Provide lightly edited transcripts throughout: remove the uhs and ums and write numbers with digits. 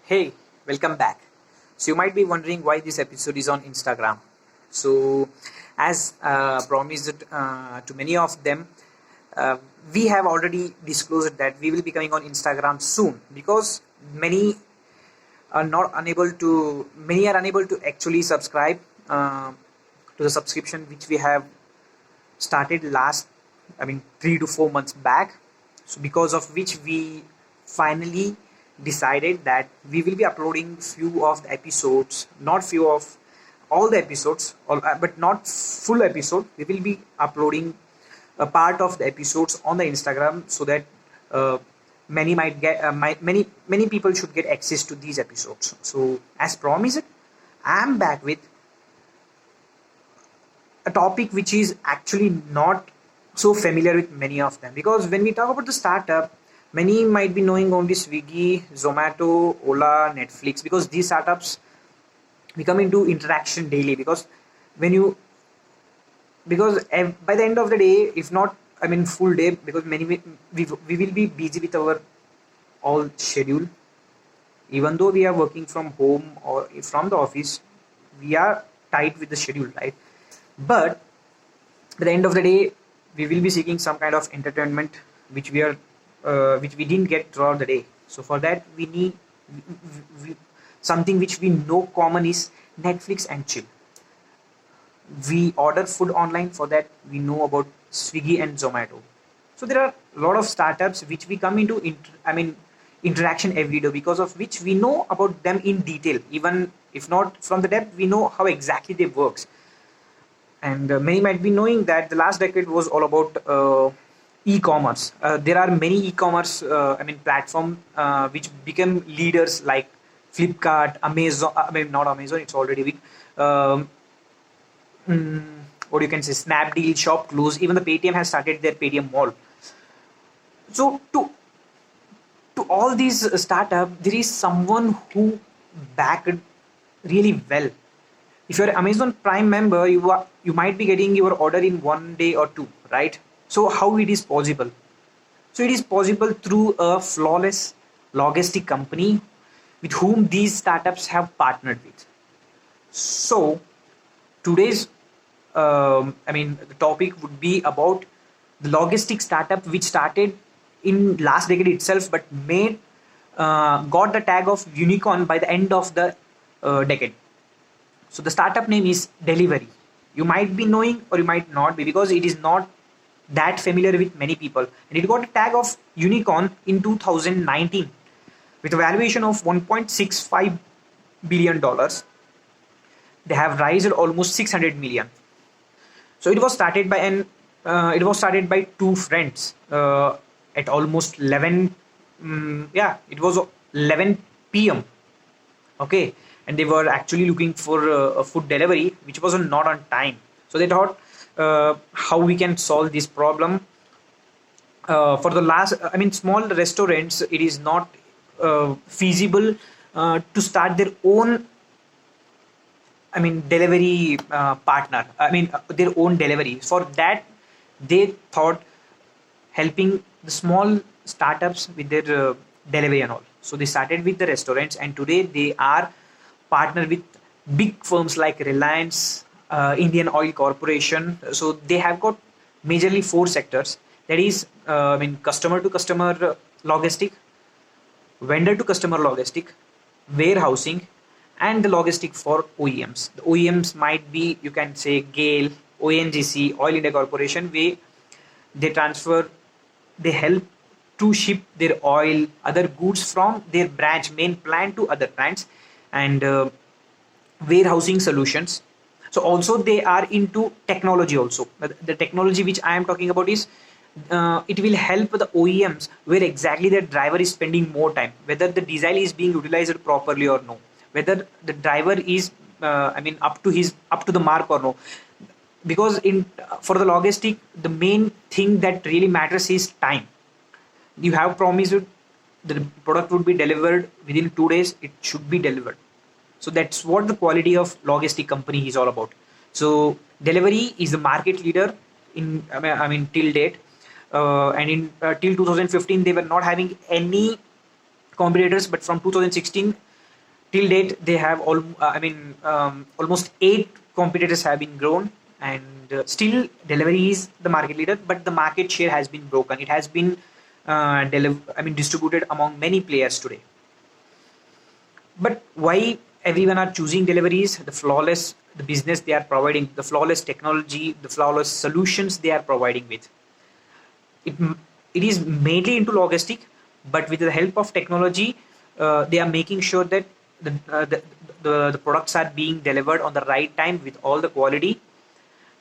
Hey, welcome back. So, you might be wondering why this episode is on Instagram. So, as promised to many of them, uh, we have already disclosed that we will be coming on Instagram soon because many are unable to actually subscribe to the subscription which we have started last, 3 to 4 months back. So because of which we finally decided that we will be uploading few of the episodes, not few of all the episodes, but not full episode. We will be uploading a part of the episodes on the Instagram so that uh, many people should get access to these episodes. So as promised, I am back with a topic which is actually not so familiar with many of them, because when we talk about the startup, many might be knowing only Swiggy, Zomato, Ola, Netflix, because these startups become into interaction daily. Because when you by the end of the day, if not full day, because we will be busy with our all schedule. Even though we are working from home or from the office, we are tight with the schedule, right? But at the end of the day, we will be seeking some kind of entertainment which we didn't get throughout the day. So for that, we need we, something which we know common is Netflix and chill. We order food online. For that, we know about Swiggy and Zomato. So there are a lot of startups which we come into interaction every day, because of which we know about them in detail. Even if not from the depth, we know how exactly they works. And many might be knowing that the last decade was all about e-commerce. There are many e-commerce platform which became leaders like Flipkart, Amazon. Not Amazon, it's already big. Um, mm, what you can say, Snapdeal, Shopclose. Even the Paytm has started their Paytm Mall. So to all these startup, there is someone who backed really well. If you're an Amazon Prime member, you might be getting your order in 1 day or two, right? So how it is possible? So it is possible through a flawless logistic company with whom these startups have partnered with. So today's the topic would be about the logistic startup which started in last decade itself, but made got the tag of unicorn by the end of the decade. So the startup name is Delivery. You might be knowing or you might not be, because it is not that familiar with many people. And it got a tag of unicorn in 2019 with a valuation of $1.65 billion. They have raised almost 600 million. So it was started by two friends at almost 11. It was 11 p.m. Okay, and they were actually looking for a food delivery which was not on time. So they thought how we can solve this problem. For the last, small restaurants, it is not feasible to start their own delivery partner. Their own delivery. For that, they thought helping the small startups with their delivery and all. So they started with the restaurants, and today they are partnered with big firms like Reliance, Indian Oil Corporation. So they have got majorly four sectors. That is, customer to customer logistic, vendor to customer logistic, warehousing, and the logistic for OEMs. The OEMs might be, you can say, GAIL, ONGC, Oil India Corporation, where they transfer, they help to ship their oil, other goods from their main plant to other plants, and warehousing solutions. So also they are into technology also. The technology which I am talking about is it will help the OEMs where exactly the driver is spending more time, whether the diesel is being utilized properly or no, whether the driver is up to the mark or no. Because in for the logistic, the main thing that really matters is time. You have promised the product would be delivered within 2 days, it should be delivered. So that's what the quality of logistic company is all about. So Delivery is the market leader in till date, and in till 2015 they were not having any competitors, but from 2016 till date they have almost 8 competitors have been grown, and still delivery is the market leader, but the market share has been broken. It has been distributed among many players today. But why everyone are choosing deliveries? The flawless the business they are providing, the flawless technology, the flawless solutions they are providing with it. It is mainly into logistic, but with the help of technology, they are making sure that the products are being delivered on the right time with all the quality.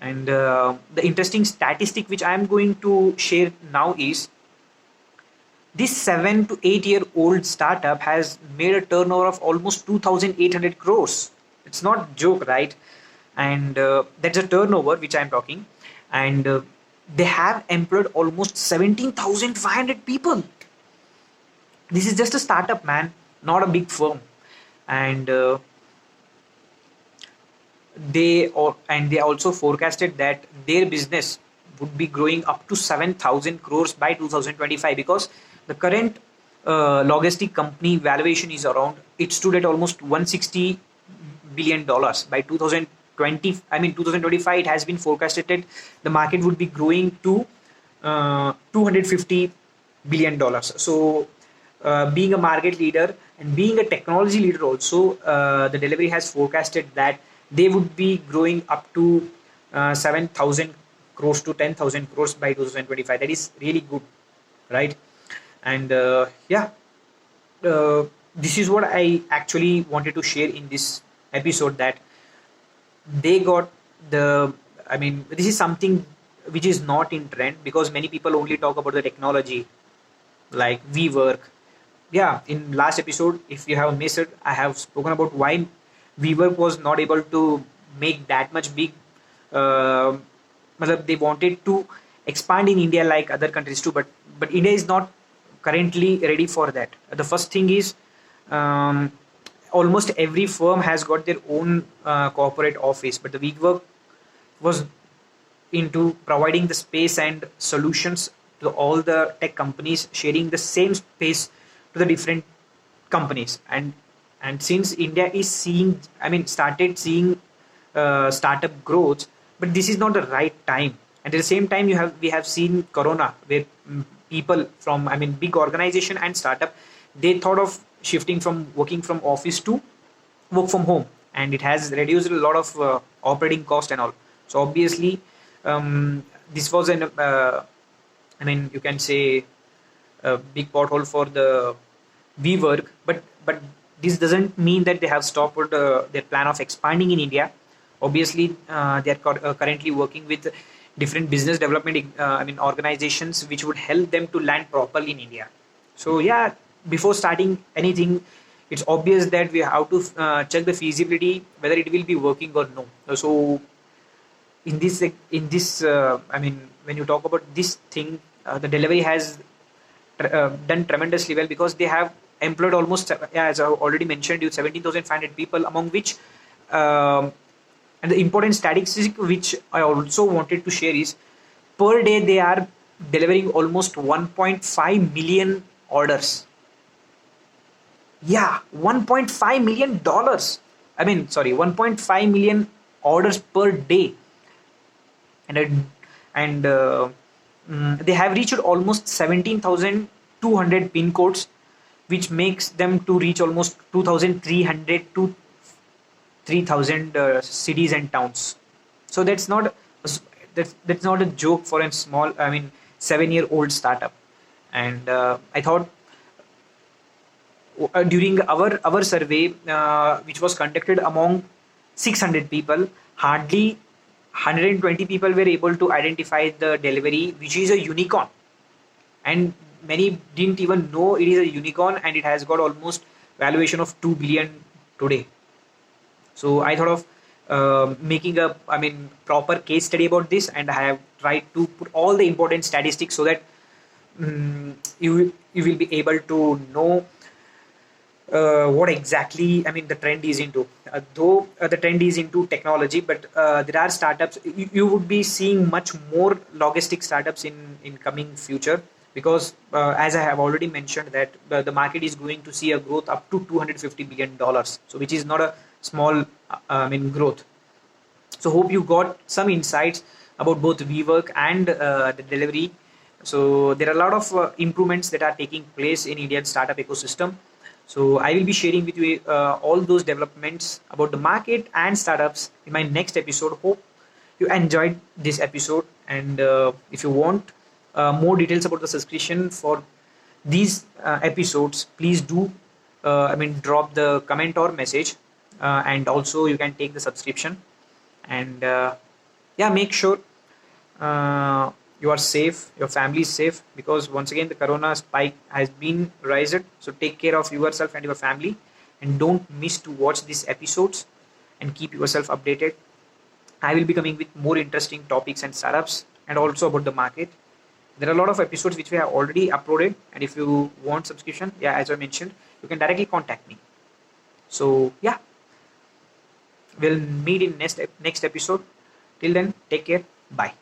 And the interesting statistic which I am going to share now is this 7 to 8 year old startup has made a turnover of almost 2,800 crores. It's not joke, right? And that's a turnover which I'm talking. And they have employed almost 17,500 people. This is just a startup, man, not a big firm. And they also forecasted that their business would be growing up to 7,000 crores by 2025, because the current logistic company valuation is around, it stood at almost 160 billion dollars by 2020. 2025 it has been forecasted that the market would be growing to 250 billion dollars. So being a market leader and being a technology leader also, the delivery has forecasted that they would be growing up to 7,000 crores to 10,000 crores by 2025. That is really good, right? And this is what I actually wanted to share in this episode, that they got the this is something which is not in trend, because many people only talk about the technology like WeWork. Yeah, in last episode, if you have missed it, I have spoken about why WeWork was not able to make that much big. uh, they wanted to expand in India like other countries too, but India is not currently ready for that. The first thing is, um, almost every firm has got their own corporate office, but the WeWork was into providing the space and solutions to all the tech companies, sharing the same space to the different companies. And since India is seeing, started seeing startup growth, but this is not the right time. And at the same time, we have seen Corona, where people from big organization and startup, they thought of shifting from working from office to work from home, and it has reduced a lot of operating cost and all. So obviously, this was an you can say a big pothole for the WeWork, but this doesn't mean that they have stopped their plan of expanding in India. Obviously, they are currently working with different business development organizations which would help them to land properly in India. So yeah, before starting anything, it's obvious that we have to check the feasibility whether it will be working or no. So in this, when you talk about this thing, the delivery has done tremendously well, because they have employed almost, as I already mentioned you, 17,500 people, among which, and the important statistic which I also wanted to share is, per day they are delivering almost 1.5 million orders. Yeah, 1.5 million dollars. 1.5 million orders per day. And they have reached almost 17,200 pin codes, which makes them to reach almost 2,300 to 3,000 cities and towns. So that's not a joke for a small 7-year-old startup. And I thought, during our survey, which was conducted among 600 people, hardly 120 people were able to identify the delivery, which is a unicorn. And many didn't even know it is a unicorn, and it has got almost valuation of 2 billion today. So I thought of making a proper case study about this, and I have tried to put all the important statistics so that you will be able to know what exactly the trend is into. Though the trend is into technology, but there are startups. You would be seeing much more logistic startups in coming future. because as I have already mentioned that the market is going to see a growth up to $250 billion, so which is not a small growth. So hope you got some insights about both WeWork and the delivery. So there are a lot of improvements that are taking place in Indian startup ecosystem. So I will be sharing with you all those developments about the market and startups in my next episode. Hope you enjoyed this episode, and if you want more details about the subscription for these episodes, please do drop the comment or message, and also you can take the subscription. And yeah, make sure you are safe, your family is safe, because once again the corona spike has been raised. So take care of yourself and your family, and don't miss to watch these episodes, and keep yourself updated. I will be coming with more interesting topics and startups, and also about the market. There are a lot of episodes which we have already uploaded, and if you want subscription, yeah, as I mentioned, you can directly contact me. So yeah, we'll meet in next episode. Till then, take care. Bye.